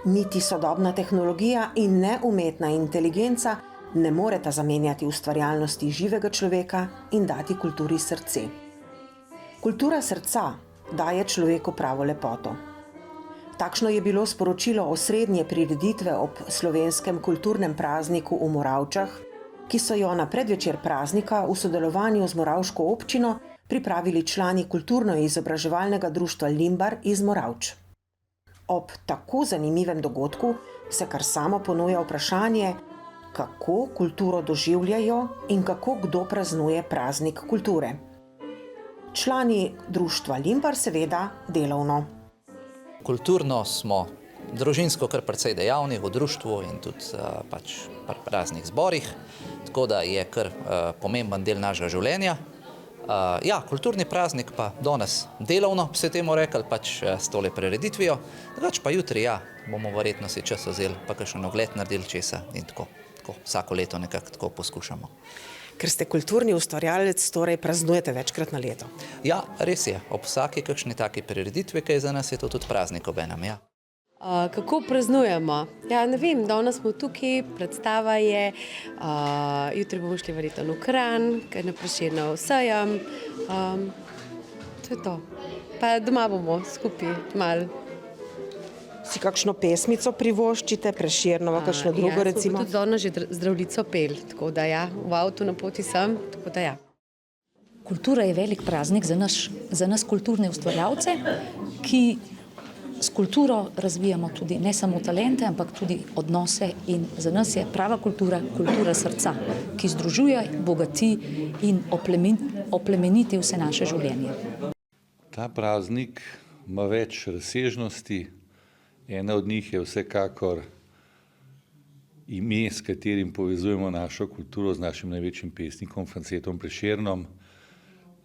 Niti sodobna tehnologija in ne umetna inteligenca ne moreta zamenjati ustvarjalnosti živega človeka in dati kulturi srce. Kultura srca daje človeku pravo lepoto. Takšno je bilo sporočilo osrednje prireditve ob slovenskem kulturnem prazniku v Moravčah, ki so jo na predvečer praznika v sodelovanju z moravško občino pripravili člani kulturno-izobraževalnega društva Limbar iz Moravč. Ob tako zanimivem dogodku se kar samo ponuja vprašanje, kako kulturo doživljajo in kako kdo praznuje praznik kulture. Člani društva Limbar seveda delovno. Kulturno smo družinsko kar precej dejavni v društvu in tudi pri raznih zborih, tako da je kar pomemben del našega življenja. Kulturni praznik pa danes delovno, bi se temu rekli, s tole prireditvijo, drugače pa jutri, bomo verjetno si čas vzeli, pa kakšen ogled naredili česa in tako vsako leto nekako tako poskušamo. Ker ste kulturni ustvarjalec, torej praznujete večkrat na leto. Ja, res je, ob vsaki kakšni taki prireditvi, kaj za nas je to tudi praznik obenem, ja. Kako praznujemo? Ne vem, danes smo tukaj, predstava je, jutri bomo šli verjetno v Kranj, kaj na Prešernov sejem, to je to. Pa doma bomo skupaj malo. Si kakšno pesmico privoščite, Prešernovo, kakšno drugo recimo? Smo tudi danes že Zdravljico pel, tako da v avtu na poti sem, tako da Kultura je velik praznik za nas kulturne ustvarjalce, ki s kulturo razvijamo tudi ne samo talente, ampak tudi odnose in za nas je prava kultura srca, ki združuje, bogati in oplemeniti vse naše življenje. Ta praznik ima več razsežnosti. Ena od njih je vsekakor ime, s katerim povezujemo našo kulturo z našim največjim pesnikom Francetom Prešernom,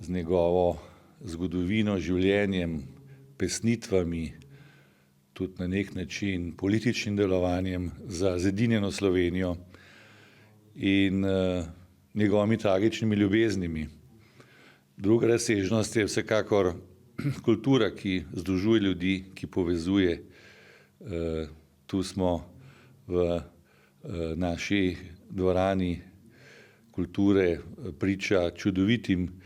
z njegovo zgodovino, življenjem, pesnitvami, tudi na nek način političnim delovanjem za zedinjeno Slovenijo in njegovimi tragičnimi ljubeznimi. Druga razsežnost je vsekakor kultura, ki združuje ljudi, ki povezuje. Tu smo v naši dvorani kulture priča čudovitim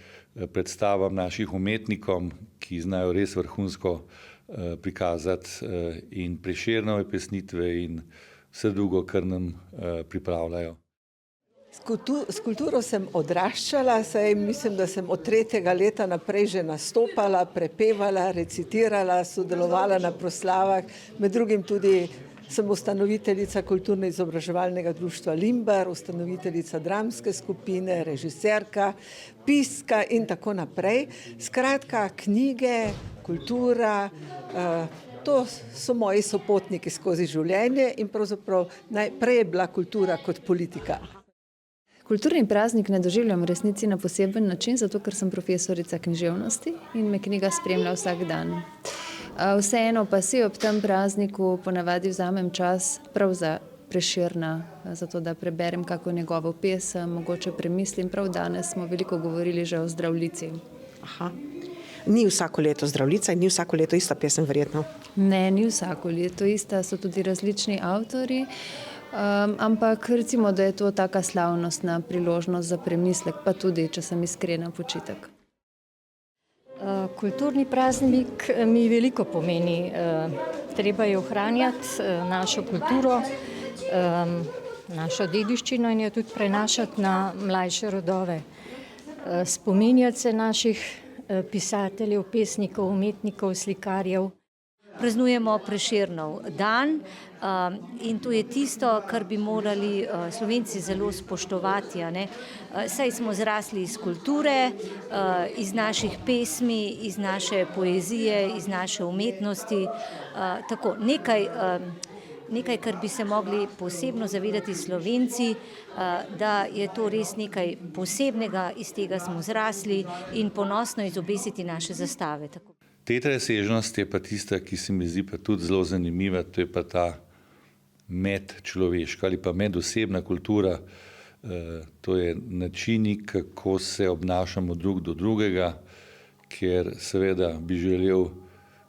predstavam naših umetnikom, ki znajo res vrhunsko prikazati in Prešernove pesnitve in vse drugo, kar nam pripravljajo. S kulturo sem odraščala, saj mislim, da sem od 3. leta naprej že nastopala, prepevala, recitirala, sodelovala na proslavah, med drugim tudi sem ustanoviteljica kulturno-izobraževalnega društva Limbar, ustanoviteljica dramske skupine, režiserka, piska in tako naprej. Skratka, knjige, kultura, to so moji sopotniki skozi življenje in pravzaprav najprej je bila kultura kot politika. Kulturni praznik ne doživljam v resnici na poseben način, zato ker sem profesorica književnosti in me knjiga spremlja vsak dan. Vseeno pa si ob tem prazniku ponavadi vzamem čas prav za Prešerna, zato da preberem kako njegovo pesem, mogoče premislim. Prav danes smo veliko govorili že o Zdravljici. Ni vsako leto Zdravljica in ni vsako leto ista pesem verjetno? Ne, ni vsako leto ista, so tudi različni avtorji. Ampak recimo, da je to taka slavnostna priložnost za premislek, pa tudi, če sem iskrena, počitek. Kulturni praznik mi veliko pomeni. Treba je ohranjati našo kulturo, našo dediščino in jo tudi prenašati na mlajše rodove. Spominjati se naših pisateljev, pesnikov, umetnikov, slikarjev. Praznujemo Prešernov dan in to je tisto, kar bi morali Slovenci zelo spoštovati. Saj smo zrasli iz kulture, iz naših pesmi, iz naše poezije, iz naše umetnosti. Tako, nekaj, kar bi se mogli posebno zavedati Slovenci, da je to res nekaj posebnega, iz tega smo zrasli in ponosno izobesiti naše zastave. Tretja razsežnost je pa tista, ki se mi zdi pa tudi zelo zanimiva, to je pa ta medčloveška ali pa medosebna kultura. To je načini, kako se obnašamo drug do drugega, ker seveda bi želel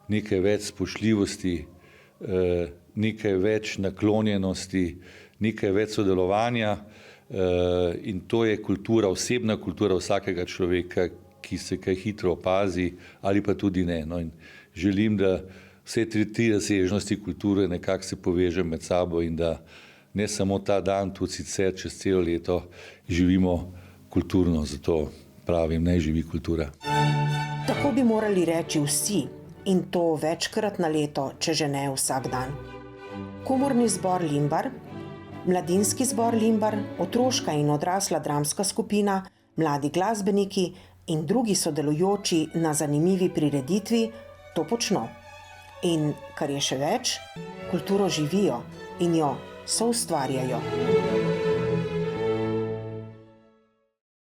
nekaj več spoštljivosti nekaj več naklonjenosti, nekaj več sodelovanja in to je kultura, osebna kultura vsakega človeka, ki se kaj hitro opazi ali pa tudi ne. No, in želim, da vse tri razsežnosti kulture nekako se povežejo med sabo in da ne samo ta dan, tudi sicer čez celo leto živimo kulturno, zato pravim, naj živi kultura. Tako bi morali reči vsi in to večkrat na leto, če že ne vsak dan. Komorni zbor Limbar, mladinski zbor Limbar, otroška in odrasla dramska skupina, mladi glasbeniki in drugi sodelujoči na zanimivi prireditvi to počno. In kar je še več, kulturo živijo in jo soustvarjajo.